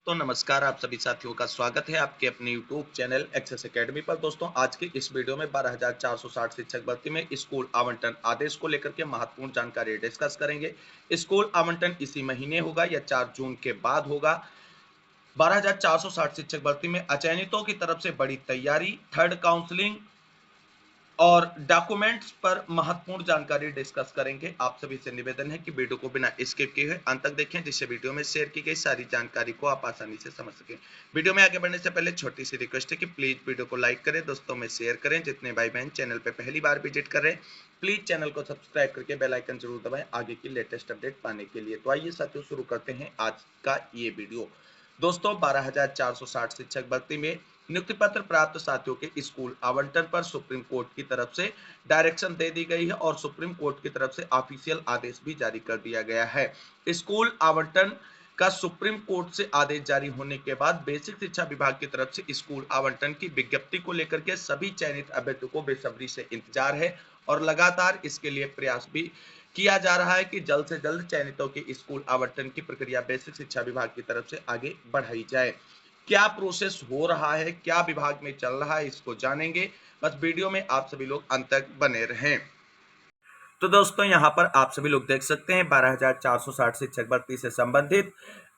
तो नमस्कार, आप सभी साथियों का स्वागत है आपके अपने यूट्यूब चैनल एक्सेस एकेडमी पर। दोस्तों, आज की इस वीडियो में 12,460 शिक्षक भर्ती में स्कूल आवंटन आदेश को लेकर के महत्वपूर्ण जानकारी डिस्कस करेंगे। स्कूल आवंटन इसी महीने होगा या 4 जून के बाद होगा। 12,460 शिक्षक भर्ती में अचयनितों की तरफ से बड़ी तैयारी, थर्ड काउंसलिंग और डॉक्यूमेंट्स पर महत्वपूर्ण जानकारी डिस्कस करेंगे। आप सभी से निवेदन है कि वीडियो को बिना स्किप किए हुए अंत तक देखें, जिससे वीडियो में शेयर की गई सारी जानकारी को आप आसानी से समझ सकें। वीडियो में आगे बढ़ने से पहले छोटी सी रिक्वेस्ट है कि प्लीज वीडियो को लाइक करें, दोस्तों में शेयर करें। जितने भाई बहन चैनल पे पहली बार विजिट कर रहे हैं, प्लीज चैनल को सब्सक्राइब करके बेल आइकन जरूर दबाएं आगे की लेटेस्ट अपडेट पाने के लिए। तो आइए साथियों, शुरू करते हैं आज का ये वीडियो। दोस्तों, 12,460 शिक्षक भर्ती में नियुक्ति पत्र प्राप्त साथियों के स्कूल आवंटन पर सुप्रीम कोर्ट की तरफ से डायरेक्शन दे दी गई है और सुप्रीम कोर्ट की तरफ से ऑफिशियल आदेश भी जारी कर दिया गया है। स्कूल आवंटन का सुप्रीम कोर्ट से आदेश जारी होने के बाद बेसिक शिक्षा विभाग की तरफ से स्कूल आवंटन की विज्ञप्ति को लेकर के सभी चयनित अभ्यर्थियों को बेसब्री से इंतजार है और लगातार इसके लिए प्रयास भी किया जा रहा है कि जल्द से जल्द चयनितों के स्कूल आवंटन की प्रक्रिया बेसिक शिक्षा विभाग की तरफ से आगे बढ़ाई जाए। क्या प्रोसेस हो रहा है, क्या विभाग में चल रहा है, इसको जानेंगे। बस वीडियो में आप सभी लोग अंत तक बने रहें। तो दोस्तों, यहाँ पर आप सभी लोग देख सकते हैं 12,460 शिक्षक भर्ती से संबंधित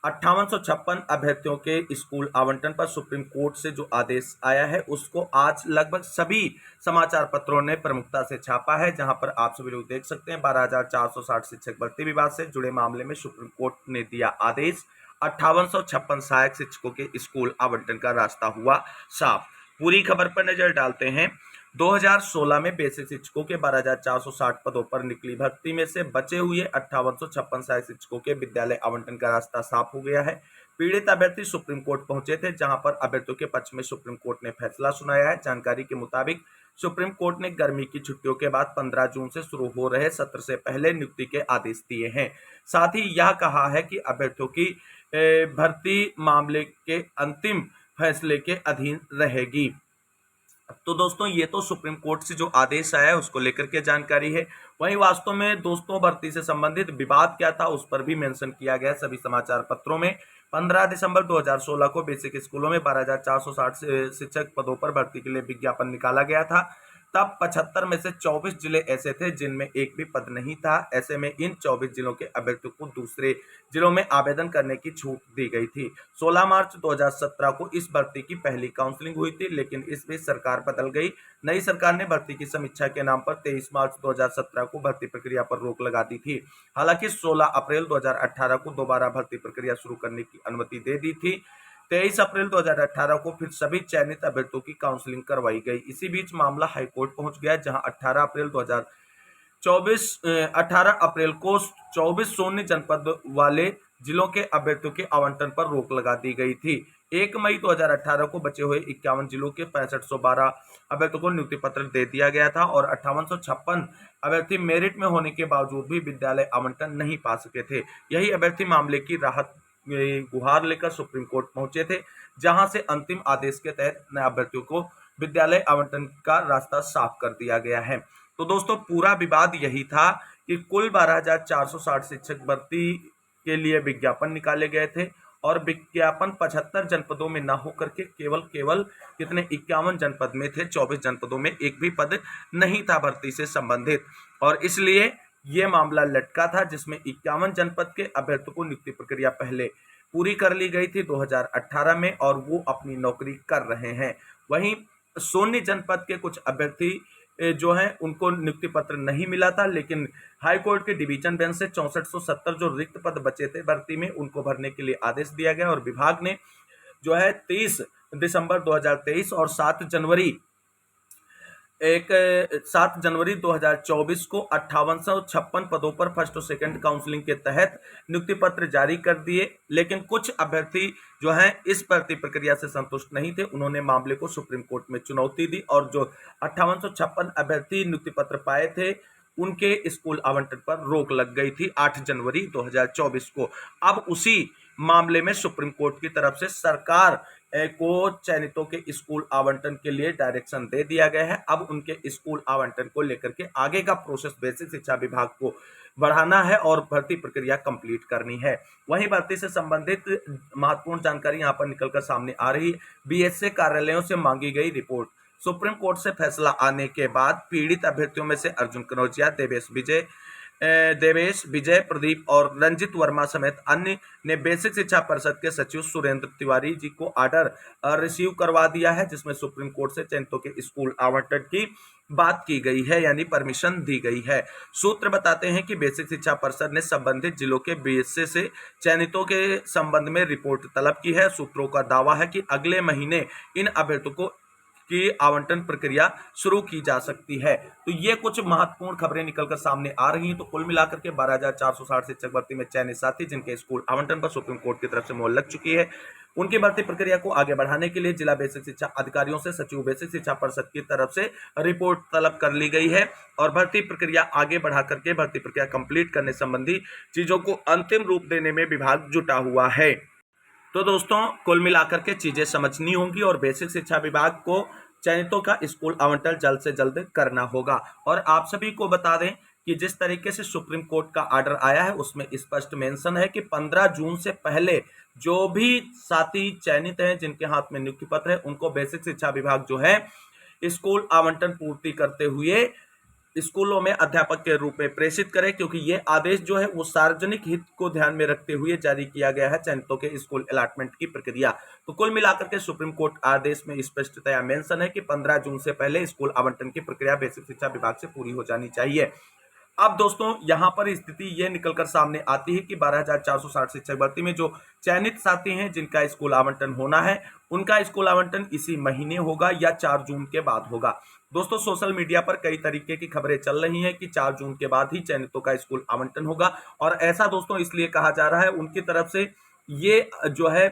5856 अभ्यर्थियों के स्कूल आवंटन पर सुप्रीम कोर्ट से जो आदेश आया है उसको आज लगभग सभी समाचार पत्रों ने प्रमुखता से छापा है, जहां पर आप सभी लोग देख सकते हैं 12,460 शिक्षक भर्ती विवाद से जुड़े मामले में सुप्रीम कोर्ट ने दिया आदेश। 5856 सहायक शिक्षकों के स्कूल आवंटन का रास्ता हुआ साफ। पूरी खबर पर नजर डालते हैं। 2016 में बेसिक शिक्षकों के 12,460 पदों पर निकली भर्ती में से बचे हुए 5856 सहायक शिक्षकों के विद्यालय आवंटन का रास्ता साफ हो गया है। पीड़ित अभ्यर्थी सुप्रीम कोर्ट पहुंचे थे, जहां पर अभ्यर्थियों के पक्ष में सुप्रीम कोर्ट ने फैसला सुनाया है। जानकारी के मुताबिक सुप्रीम कोर्ट ने गर्मी की छुट्टियों के बाद 15 जून से शुरू हो रहे सत्र से पहले नियुक्ति के आदेश दिए हैं। साथ ही यह कहा है कि अभ्यर्थियों की भर्ती मामले के अंतिम फैसले के अधीन रहेगी। तो दोस्तों, ये तो सुप्रीम कोर्ट से जो आदेश आया है उसको लेकर के जानकारी है। वहीं वास्तव में दोस्तों, भर्ती से संबंधित विवाद क्या था उस पर भी मेंशन किया गया सभी समाचार पत्रों में। 15 दिसंबर 2016 को बेसिक स्कूलों में 12,460 शिक्षक पदों पर भर्ती के लिए विज्ञापन निकाला गया था। तब 75 में से 24 जिले ऐसे थे जिनमें एक भी पद नहीं था। ऐसे में इन 24 जिलों के अभ्यर्थियों को दूसरे जिलों में आवेदन करने की छूट दी गई थी। 16 मार्च 2017 को इस भर्ती की पहली काउंसलिंग हुई थी, लेकिन इस बीच सरकार बदल गई। नई सरकार ने भर्ती की समीक्षा के नाम पर 23 मार्च 2017 को भर्ती प्रक्रिया पर रोक लगा दी थी। हालांकि 16 अप्रैल 2018 को दोबारा भर्ती प्रक्रिया शुरू करने की अनुमति दे दी थी। 23 अप्रैल 2018 को फिर सभी चयनित अभ्यर्थियों की काउंसलिंग करवाई गई। इसी बीच मामला हाईकोर्ट पहुंच गया, जहां 18 अप्रैल को 24 शून्य जनपद वाले जिलों के अभ्यर्थियों के आवंटन पर रोक लगा दी गई थी। 1 मई 2018 को बचे हुए 51 जिलों के 6512 अभ्यर्थियों को नियुक्ति पत्र दे दिया गया था और 5856 अभ्यर्थी मेरिट में होने के बावजूद भी विद्यालय आवंटन नहीं पा सके थे। यही अभ्यर्थी मामले की राहत गुहार लेकर सुप्रीम कोर्ट पहुंचे थे, जहां से अंतिम आदेश के तहत नए अभ्यर्थियों को विद्यालय आवंटन का रास्ता साफ कर दिया गया है। तो दोस्तों, पूरा विवाद यही था कि कुल 12,460 शिक्षक भर्ती के लिए विज्ञापन निकाले गए थे और विज्ञापन 75 जनपदों में न होकर के केवल कितने 51 जनपद में थे। 24 जनपदों में एक भी पद नहीं था भर्ती से संबंधित, और इसलिए ये मामला लटका था, जिसमें 51 जनपद के अभ्यर्थियों को नियुक्ति प्रक्रिया पहले पूरी कर ली गई थी 2018 में, और वो अपनी नौकरी कर रहे हैं। वहीं सोनी जनपद के कुछ अभ्यर्थी जो हैं उनको नियुक्ति पत्र नहीं मिला था, लेकिन हाईकोर्ट के डिवीजन बेंच से 6470 जो रिक्त पद बचे थे भर्ती में उनको भरने के लिए आदेश दिया गया, और विभाग ने जो है 30 दिसंबर 2023 और 7 जनवरी 2024 को 5856 पदों पर फर्स्ट और सेकंड काउंसलिंग के तहत नियुक्ति पत्र जारी कर दिए। लेकिन कुछ अभ्यर्थी जो हैं इस भर्ती प्रक्रिया से संतुष्ट नहीं थे, उन्होंने मामले को सुप्रीम कोर्ट में चुनौती दी और जो 5856 अभ्यर्थी नियुक्ति पत्र पाए थे उनके स्कूल आवंटन पर रोक लग गई थी 8 जनवरी 2024 को। अब उसी मामले में सुप्रीम कोर्ट की तरफ से सरकार को चयनितों के स्कूल आवंटन के लिए डायरेक्शन दे दिया गया है। अब उनके स्कूल आवंटन को लेकर के आगे का प्रोसेस बेसिक शिक्षा विभाग को बढ़ाना है और भर्ती प्रक्रिया कंप्लीट करनी है। वहीं भर्ती से संबंधित महत्वपूर्ण जानकारी यहां पर निकलकर सामने आ रही है। बीएसए कार्यालयों से मांगी गई रिपोर्ट। सुप्रीम कोर्ट से फैसला आने के बाद पीड़ित अभ्यर्थियों में से अर्जुन कनौजिया, देवेश विजय, प्रदीप और रंजित वर्मा समेत अन्य ने बेसिक शिक्षा परिषद के सचिव सुरेंद्र तिवारी जी को ऑर्डर रिसीव करवा दिया है, जिसमें सुप्रीम कोर्ट से चयनितों के स्कूल आवंटन की बात की गई है, यानी परमिशन दी गई है। सूत्र बताते हैं कि बेसिक शिक्षा परिषद ने संबंधित जिलों के बीएसए से चयनितों के संबंध में रिपोर्ट तलब की है। सूत्रों का दावा है कि अगले महीने इन अभ्यर्थियों की आवंटन प्रक्रिया शुरू की जा सकती है। तो ये कुछ महत्वपूर्ण खबरें निकलकर सामने आ रही हैं। तो कुल मिलाकर के 12,460 शिक्षक भर्ती में चयनित साथी जिनके स्कूल आवंटन पर सुप्रीम कोर्ट की तरफ से मोहर लग चुकी है, उनकी भर्ती प्रक्रिया को आगे बढ़ाने के लिए जिला बेसिक शिक्षा अधिकारियों से सचिव बेसिक शिक्षा परिषद की तरफ से रिपोर्ट तलब कर ली गई है और भर्ती प्रक्रिया आगे बढ़ा करके भर्ती प्रक्रिया कंप्लीट करने संबंधी चीजों को अंतिम रूप देने में विभाग जुटा हुआ है। तो दोस्तों कुल मिलाकर के चीजें समझनी होंगी और बेसिक शिक्षा विभाग को चयनितों का स्कूल आवंटन जल्द से जल्द करना होगा। और आप सभी को बता दें कि जिस तरीके से सुप्रीम कोर्ट का ऑर्डर आया है उसमें स्पष्ट मेंशन है कि 15 जून से पहले जो भी साथी चयनित हैं जिनके हाथ में नियुक्ति पत्र है उनको बेसिक शिक्षा विभाग जो है स्कूल आवंटन पूर्ति करते हुए स्कूलों में अध्यापक के रूप में प्रेषित करें, क्योंकि ये आदेश जो है वो सार्वजनिक हित को ध्यान में रखते हुए जारी किया गया है चयनितों के स्कूल अलॉटमेंट की प्रक्रिया। तो कुल मिलाकर के सुप्रीम कोर्ट आदेश में स्पष्टतया मेंशन है कि 15 जून से पहले स्कूल आवंटन की प्रक्रिया बेसिक शिक्षा विभाग से पूरी हो जानी चाहिए। अब दोस्तों यहां पर स्थिति यह निकलकर सामने आती है कि 12,460 शिक्षक भर्ती में जो चयनित साथी हैं जिनका स्कूल आवंटन होना है उनका स्कूल आवंटन इसी महीने होगा या 4 जून के बाद होगा। दोस्तों सोशल मीडिया पर कई तरीके की खबरें चल रही हैं कि 4 जून के बाद ही चयनितों का स्कूल आवंटन होगा और ऐसा दोस्तों इसलिए कहा जा रहा है, उनकी तरफ से ये जो है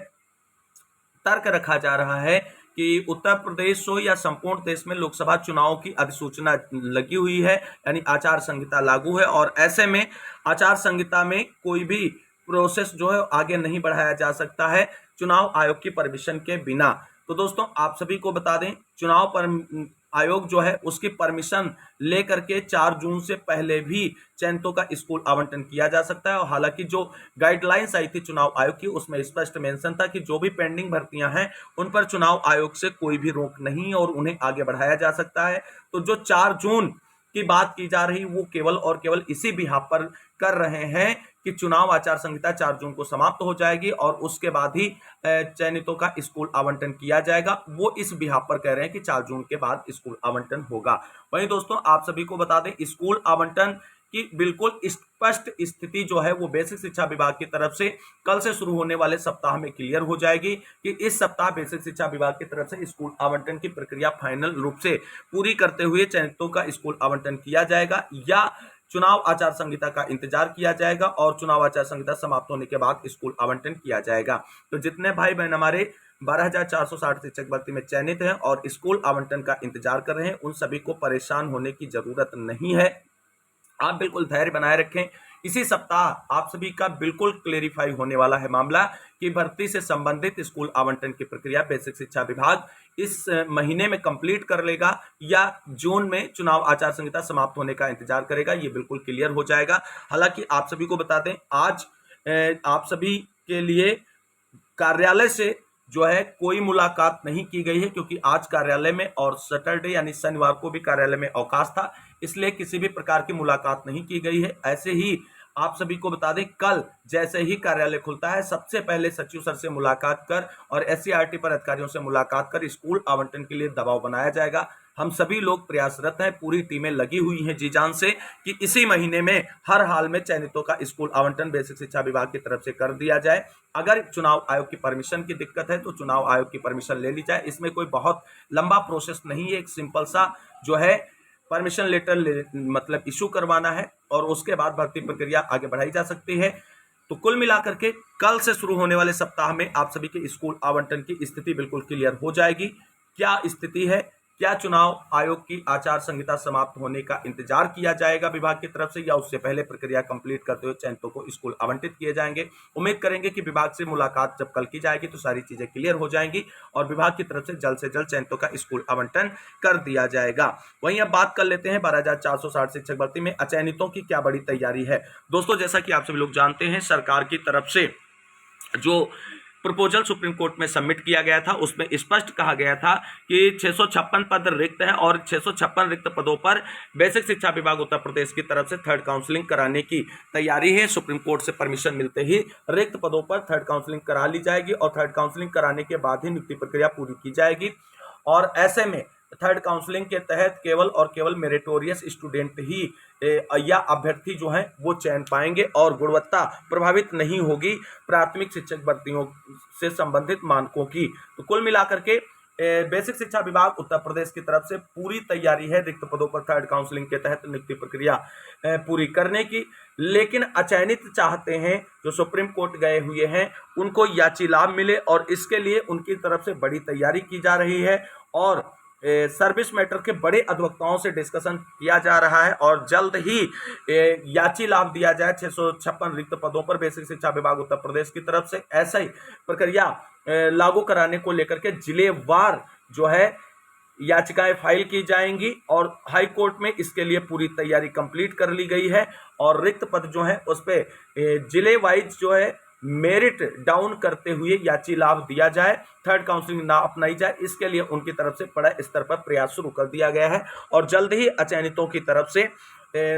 तर्क रखा जा रहा है कि उत्तर प्रदेश हो या संपूर्ण देश में लोकसभा चुनाव की अधिसूचना लगी हुई है, यानी आचार संहिता लागू है और ऐसे में आचार संहिता में कोई भी प्रोसेस जो है आगे नहीं बढ़ाया जा सकता है चुनाव आयोग की परमिशन के बिना। तो दोस्तों आप सभी को बता दें चुनाव पर आयोग जो है उसकी परमिशन लेकर के 4 जून से पहले भी चयनितों का स्कूल आवंटन किया जा सकता है। और हालांकि जो गाइडलाइंस आई थी चुनाव आयोग की उसमें स्पष्ट मेंशन था कि जो भी पेंडिंग भर्तियां हैं उन पर चुनाव आयोग से कोई भी रोक नहीं और उन्हें आगे बढ़ाया जा सकता है। तो जो 4 जून की बात की जा रही वो केवल और केवल इसी बिहाफ पर कर रहे हैं कि चुनाव आचार संहिता 4 जून को समाप्त हो जाएगी और उसके बाद ही चयनितों का स्कूल आवंटन किया जाएगा। वो इस बिहाफ पर कह रहे हैं कि 4 जून के बाद स्कूल आवंटन होगा। वहीं दोस्तों आप सभी को बता दें स्कूल आवंटन की बिल्कुल स्पष्ट स्थिति जो है वो बेसिक शिक्षा विभाग की तरफ से कल से शुरू होने वाले सप्ताह में क्लियर हो जाएगी कि इस सप्ताह बेसिक शिक्षा विभाग की तरफ से स्कूल आवंटन की प्रक्रिया फाइनल रूप से पूरी करते हुए चयनितों का स्कूल आवंटन किया जाएगा या चुनाव आचार संहिता का इंतजार किया जाएगा और चुनाव आचार संहिता समाप्त होने के बाद स्कूल आवंटन किया जाएगा। तो जितने भाई बहन हमारे 12,460 शिक्षक भर्ती में चयनित हैं और स्कूल आवंटन का इंतजार कर रहे हैं उन सभी को परेशान होने की जरूरत नहीं है। आप बिल्कुल धैर्य बनाए रखें। इसी सप्ताह आप सभी का बिल्कुल क्लेरिफाई होने वाला है मामला कि भर्ती से संबंधित स्कूल आवंटन की प्रक्रिया बेसिक शिक्षा विभाग इस महीने में कंप्लीट कर लेगा या जून में चुनाव आचार संहिता समाप्त होने का इंतजार करेगा, ये बिल्कुल क्लियर हो जाएगा। हालांकि आप सभी को बता दें आज आप सभी के लिए कार्यालय से जो है कोई मुलाकात नहीं की गई है क्योंकि आज कार्यालय में और सैटरडे यानी शनिवार को भी कार्यालय में अवकाश था, इसलिए किसी भी प्रकार की मुलाकात नहीं की गई है। ऐसे ही आप सभी को बता दें कल जैसे ही कार्यालय खुलता है सबसे पहले सचिव सर से मुलाकात कर और एससीईआरटी पर अधिकारियों से मुलाकात कर स्कूल आवंटन के लिए दबाव बनाया जाएगा। हम सभी लोग प्रयासरत हैं, पूरी टीमें लगी हुई हैं जी जान से कि इसी महीने में हर हाल में चयनितों का स्कूल आवंटन बेसिक शिक्षा विभाग की तरफ से कर दिया जाए। अगर चुनाव आयोग की परमिशन की दिक्कत है तो चुनाव आयोग की परमिशन ले ली जाए। इसमें कोई बहुत लंबा प्रोसेस नहीं है, एक सिंपल सा जो है परमिशन लेटर मतलब इशू करवाना है और उसके बाद भर्ती प्रक्रिया आगे बढ़ाई जा सकती है। तो कुल मिलाकर के कल से शुरू होने वाले सप्ताह में आप सभी के स्कूल आवंटन की स्थिति बिल्कुल क्लियर हो जाएगी। क्या स्थिति है, क्या चुनाव आयोग की आचार संहिता समाप्त होने का इंतजार किया जाएगा विभाग की तरफ से, या उससे पहले प्रक्रिया कंप्लीट करते हुए चयनितों को स्कूल आवंटित किए जाएंगे? उम्मीद करेंगे कि विभाग से मुलाकात जब कल की जाएगी तो सारी चीजें क्लियर हो जाएंगी और विभाग की तरफ से जल्द चयनितों का स्कूल आवंटन कर दिया जाएगा। वहीं अब बात कर लेते हैं 12,460 शिक्षक भर्ती में अचयनितों की क्या बड़ी तैयारी है। दोस्तों, जैसा कि आप सभी लोग जानते हैं, सरकार की तरफ से जो प्रपोजल सुप्रीम कोर्ट में सबमिट किया गया था उसमें स्पष्ट कहा गया था कि 656 पद रिक्त हैं और 656 रिक्त पदों पर बेसिक शिक्षा विभाग उत्तर प्रदेश की तरफ से थर्ड काउंसलिंग कराने की तैयारी है। सुप्रीम कोर्ट से परमिशन मिलते ही रिक्त पदों पर थर्ड काउंसलिंग करा ली जाएगी और थर्ड काउंसलिंग कराने के बाद ही नियुक्ति प्रक्रिया पूरी की जाएगी। और ऐसे में थर्ड काउंसलिंग के तहत केवल और केवल मेरिटोरियस स्टूडेंट ही या अभ्यर्थी जो हैं वो चयन पाएंगे और गुणवत्ता प्रभावित नहीं होगी प्राथमिक शिक्षक भर्तियों से संबंधित मानकों की। तो कुल मिलाकर के बेसिक शिक्षा विभाग उत्तर प्रदेश की तरफ से पूरी तैयारी है रिक्त पदों पर थर्ड काउंसलिंग के तहत नियुक्ति प्रक्रिया पूरी करने की। लेकिन अचयनित चाहते हैं जो सुप्रीम कोर्ट गए हुए हैं उनको याची लाभ मिले और इसके लिए उनकी तरफ से बड़ी तैयारी की जा रही है और सर्विस मैटर के बड़े अधिवक्ताओं से डिस्कशन किया जा रहा है और जल्द ही याची लाभ दिया जाए 656 रिक्त पदों पर बेसिक शिक्षा विभाग उत्तर प्रदेश की तरफ से। ऐसा ही प्रक्रिया लागू कराने को लेकर के जिलेवार जो है याचिकाएं फाइल की जाएंगी और हाई कोर्ट में इसके लिए पूरी तैयारी कंप्लीट कर ली गई है और रिक्त पद जो है उस पर जिले वाइज जो है मेरिट डाउन करते हुए याची लाभ दिया जाए, थर्ड काउंसलिंग ना अपनाई जाए, इसके लिए उनकी तरफ से बड़ा स्तर पर प्रयास शुरू कर दिया गया है और जल्द ही अचयनितों की तरफ से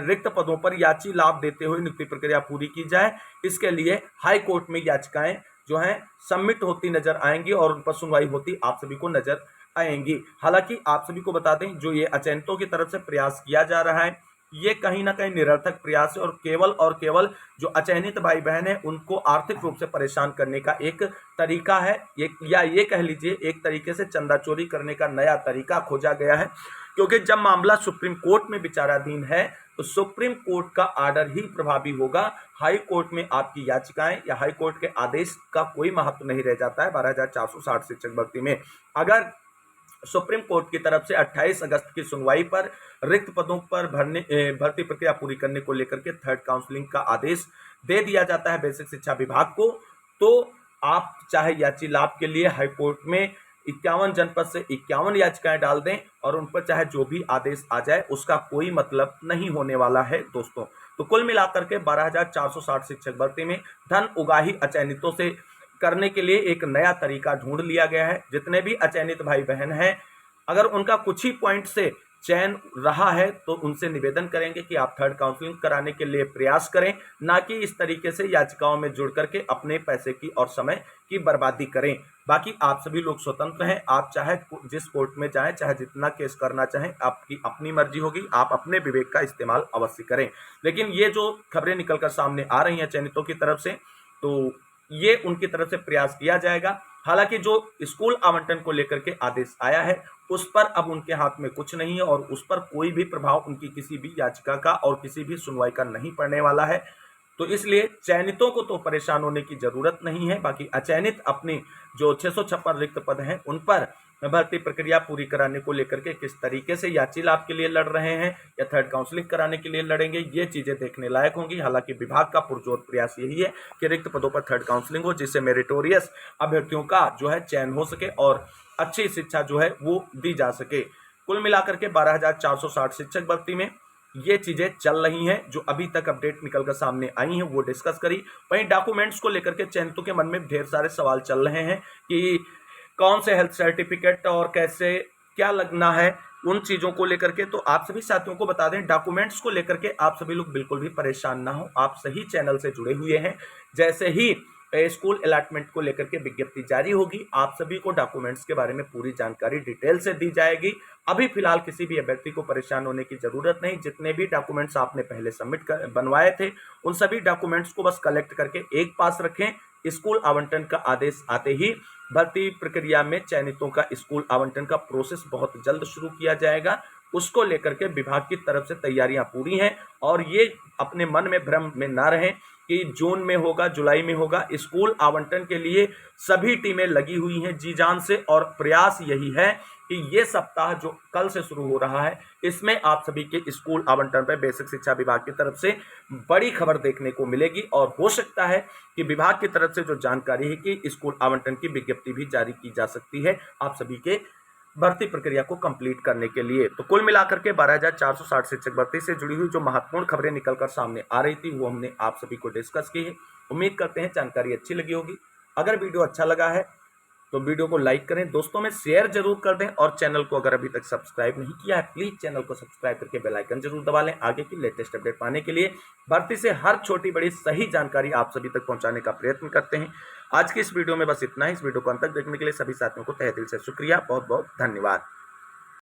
रिक्त पदों पर याची लाभ देते हुए नियुक्ति प्रक्रिया पूरी की जाए। इसके लिए हाई कोर्ट में याचिकाएं जो हैं सबमिट होती नजर आएंगी और उन पर सुनवाई होती आप सभी को नजर आएंगी। हालांकि आप सभी को बता दें जो ये अचयनितों की तरफ से प्रयास किया जा रहा है ये कहीं ना कहीं निरर्थक प्रयास है और केवल जो अचयनित भाई बहन है उनको आर्थिक रूप से परेशान करने का एक तरीका है, ये कह लीजिए एक तरीके से चंदा चोरी करने का नया तरीका खोजा गया है। क्योंकि जब मामला सुप्रीम कोर्ट में विचाराधीन है तो सुप्रीम कोर्ट का आर्डर ही प्रभावी होगा। हाई कोर्ट में आपकी याचिकाएं या हाई कोर्ट के आदेश का कोई महत्व नहीं रह जाता है। 12,460 शिक्षक भर्ती में अगर सुप्रीम कोर्ट की तरफ से 28 अगस्त की सुनवाई पर रिक्त पदों पर भर्ती प्रक्रिया पूरी करने को लेकर के थर्ड काउंसलिंग का आदेश दे दिया जाता है बेसिक शिक्षा विभाग को, तो आप चाहे याची लाभ के लिए हाई कोर्ट में 51 जनपद से 51 याचिकाएं डाल दें और उन पर चाहे जो भी आदेश आ जाए उसका कोई मतलब नहीं होने वाला है दोस्तों। तो कुल मिलाकर के 12,460 शिक्षक भर्ती में धन उगाही अचयनितों से करने के लिए एक नया तरीका ढूंढ लिया गया है। जितने भी अचयनित भाई बहन हैं अगर उनका कुछ ही पॉइंट से चयन रहा है तो उनसे निवेदन करेंगे कि आप थर्ड काउंसलिंग कराने के लिए प्रयास करें, ना कि इस तरीके से याचिकाओं में जुड़ करके अपने पैसे की और समय की बर्बादी करें। बाकी आप सभी लोग स्वतंत्र हैं, आप चाहे जिस कोर्ट में जाएं, चाहे जितना केस करना चाहें, आपकी अपनी मर्जी होगी, आप अपने विवेक का इस्तेमाल अवश्य करें। लेकिन ये जो खबरें निकलकर सामने आ रही हैं चयनितों की तरफ से, तो ये उनकी तरफ से प्रयास किया जाएगा। हालांकि जो स्कूल आवंटन को लेकर के आदेश आया है उस पर अब उनके हाथ में कुछ नहीं है और उस पर कोई भी प्रभाव उनकी किसी भी याचिका का और किसी भी सुनवाई का नहीं पड़ने वाला है। तो इसलिए चयनितों को तो परेशान होने की जरूरत नहीं है। बाकी अचयनित अपनी जो 656 रिक्त पद हैं उन पर भर्ती प्रक्रिया पूरी कराने को लेकर के किस तरीके से याची लाभ के लिए लड़ रहे हैं या थर्ड काउंसलिंग कराने के लिए लड़ेंगे, ये चीजें देखने लायक होंगी। हालांकि विभाग का पुरजोर प्रयास यही है कि रिक्त पदों पर थर्ड काउंसलिंग हो, जिससे मेरिटोरियस अभ्यर्थियों का जो है चयन हो सके और अच्छी शिक्षा जो है वो दी जा सके। कुल मिलाकर के 12,460 शिक्षक भर्ती में ये चीजें चल रही हैं जो अभी तक अपडेट निकलकर सामने आई हैं वो डिस्कस करी। वहीं डॉक्यूमेंट्स को लेकर के चयनितों के मन में ढेर सारे सवाल चल रहे हैं कि कौन से हेल्थ सर्टिफिकेट और कैसे क्या लगना है, उन चीज़ों को लेकर के। तो आप सभी साथियों को बता दें डॉक्यूमेंट्स को लेकर के आप सभी लोग बिल्कुल भी परेशान ना हो, आप सही चैनल से जुड़े हुए हैं। जैसे ही स्कूल अलॉटमेंट को लेकर के विज्ञप्ति जारी होगी आप सभी को डॉक्यूमेंट्स के बारे में पूरी जानकारी डिटेल से दी जाएगी। अभी फिलहाल किसी भी अभ्यर्थी को परेशान होने की जरूरत नहीं। जितने भी डॉक्यूमेंट्स आपने पहले सबमिट कर बनवाए थे उन सभी डॉक्यूमेंट्स को बस कलेक्ट करके एक पास रखें। स्कूल आवंटन का आदेश आते ही भर्ती प्रक्रिया में चयनितों का स्कूल आवंटन का प्रोसेस बहुत जल्द शुरू किया जाएगा। उसको लेकर के विभाग की तरफ से तैयारियां पूरी हैं और ये अपने मन में भ्रम में ना रहें कि जून में होगा, जुलाई में होगा। स्कूल आवंटन के लिए सभी टीमें लगी हुई हैं जी जान से और प्रयास यही है कि ये सप्ताह जो कल से शुरू हो रहा है इसमें आप सभी के स्कूल आवंटन पर बेसिक शिक्षा विभाग की तरफ से बड़ी खबर देखने को मिलेगी और हो सकता है कि विभाग की तरफ से जो जानकारी है कि स्कूल आवंटन की विज्ञप्ति भी जारी की जा सकती है आप सभी के भर्ती प्रक्रिया को कंप्लीट करने के लिए। तो कुल मिलाकर के 12,460 शिक्षक भर्ती से जुड़ी हुई जो महत्वपूर्ण खबरें निकलकर सामने आ रही थी वो हमने आप सभी को डिस्कस की है। उम्मीद करते हैं जानकारी अच्छी लगी होगी। अगर वीडियो अच्छा लगा है तो वीडियो को लाइक करें, दोस्तों में शेयर जरूर कर दें और चैनल को अगर अभी तक सब्सक्राइब नहीं किया है प्लीज चैनल को सब्सक्राइब करके बेल आइकन जरूर दबा लें। आगे की लेटेस्ट अपडेट पाने के लिए भर्ती से हर छोटी बड़ी सही जानकारी आप सभी तक पहुंचाने का प्रयत्न करते हैं। आज की इस वीडियो में बस इतना ही। इस वीडियो को अंत तक देखने के लिए सभी साथियों को तहे दिल से शुक्रिया, बहुत बहुत धन्यवाद।